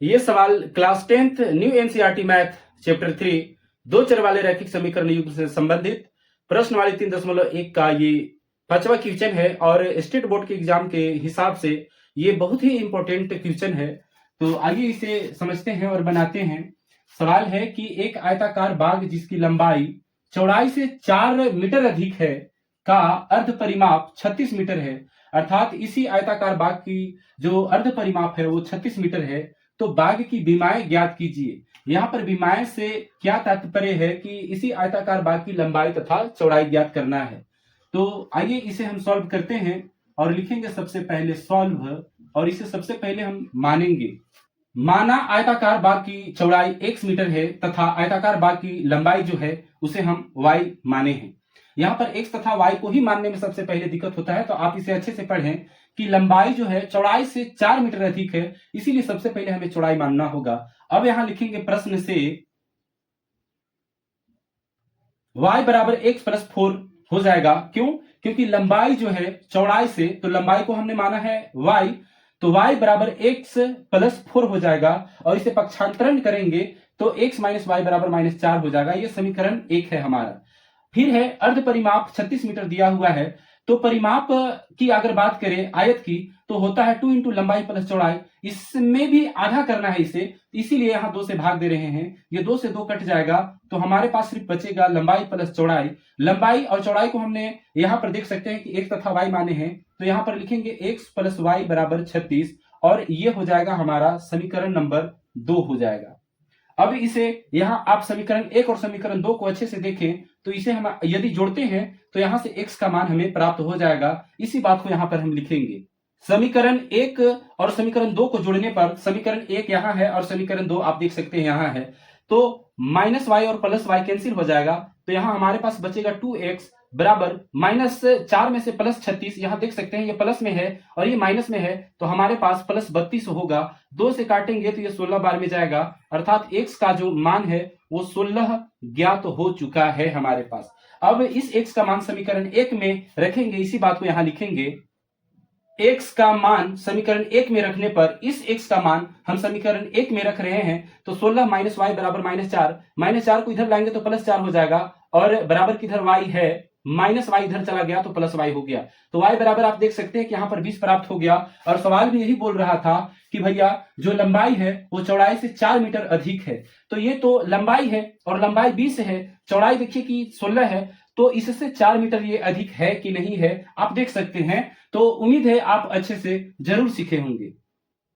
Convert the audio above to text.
ये सवाल class 10th new NCERT math chapter 3 दो चर वाले रैखिक समीकरण युग्म से संबंधित प्रश्न वाले 3.1 का ये 5वां क्वेश्चन है और स्टेट बोर्ड के एग्जाम के हिसाब से ये बहुत ही इंपॉर्टेंट क्वेश्चन है। तो आइए इसे समझते हैं और बनाते हैं। सवाल है कि एक आयताकार बाग जिसकी लंबाई चौड़ाई से 4 मीटर अधिक है का अर्ध परिमाप 36 मीटर है, अर्थात इसी आयताकार बाग की जो अर्ध परिमाप है वो 36 मीटर है। तो बाग की विमाएं ज्ञात कीजिए। यहाँ पर विमाएं से क्या तात्पर्य है कि इसी आयताकार बाग की लंबाई तथा चौड़ाई ज्ञात करना है। तो आइए इसे हम सॉल्व करते हैं और लिखेंगे सबसे पहले सॉल्व, और इसे सबसे पहले हम मानेंगे। माना आयताकार बाग की चौड़ाई x मीटर है तथा आयताकार बाग की लंबाई जो है उसे हम y माने हैं। यहाँ पर x तथा y को ही मानने में सबसे पहले दिक्कत होता है, तो आप इसे अच्छे से पढ़ें कि लंबाई जो है चौड़ाई से 4 मीटर अधिक है, इसीलिए सबसे पहले हमें चौड़ाई मानना होगा। अब यहां लिखेंगे प्रश्न से y बराबर x प्लस 4 हो जाएगा। क्यों? क्योंकि लंबाई जो है चौड़ाई से, तो लंबाई को हमने माना है y, तो y बराबर x प्लस 4 हो जाएगा और इसे पक्षांतरण करेंगे तो x माइनस वाई बराबर -4 हो जाएगा। यह समीकरण 1 है हमारा। फिर है अर्ध परिमाप 36 मीटर दिया हुआ है, तो परिमाप की अगर बात करें आयत की तो होता है 2 इंटू लंबाई प्लस चौड़ाई, इसमें भी आधा करना है इसे, इसीलिए यहां 2 से भाग दे रहे हैं। ये 2 से 2 कट जाएगा तो हमारे पास सिर्फ बचेगा लंबाई प्लस चौड़ाई। लंबाई और चौड़ाई को हमने यहां पर देख सकते हैं कि x तथा y माने हैं, तो यहां पर लिखेंगे x प्लस वाई बराबर 36 और ये हो जाएगा हमारा समीकरण नंबर 2 हो जाएगा। अब इसे यहां आप समीकरण 1 और समीकरण 2 को अच्छे से देखें तो इसे हम यदि जोड़ते हैं तो यहां से x का मान हमें प्राप्त हो जाएगा। इसी बात को यहां पर हम लिखेंगे। समीकरण 1 और समीकरण 2 को जोड़ने पर समीकरण 1 यहां है और समीकरण 2 आप देख सकते हैं यहां है, तो माइनस वाई और प्लस वाई कैंसिल हो जाएगा, तो यहां हमारे पास बचेगा 2x बराबर -4 में से प्लस 36, यहां देख सकते हैं ये प्लस में है और ये माइनस में है, तो हमारे पास प्लस 32 होगा। 2 से काटेंगे तो ये 16 बार में जाएगा, अर्थात x का जो मान है वो 16 ज्ञात हो चुका है हमारे पास। अब इस x का मान समीकरण 1 में रखेंगे, इसी बात को यहां लिखेंगे। x का मान समीकरण 1 में रखने पर इस x का मान हम समीकरण 1 में रख रहे हैं, तो 16 माइनस वाई बराबर -4 को इधर लाएंगे तो +4 हो जाएगा और बराबर किधर y है, माइनस वाई इधर चला गया तो प्लस वाई हो गया, तो y बराबर आप देख सकते हैं कि यहां पर 20 प्राप्त हो गया। और सवाल भी यही बोल रहा था कि भैया जो लंबाई है वो चौड़ाई से 4 मीटर अधिक है, तो ये तो लंबाई है और लंबाई 20 है, चौड़ाई देखिए कि 16 है, तो इससे 4 मीटर ये अधिक है कि नहीं है आप देख सकते हैं। तो उम्मीद है आप अच्छे से जरूर सीखे होंगे।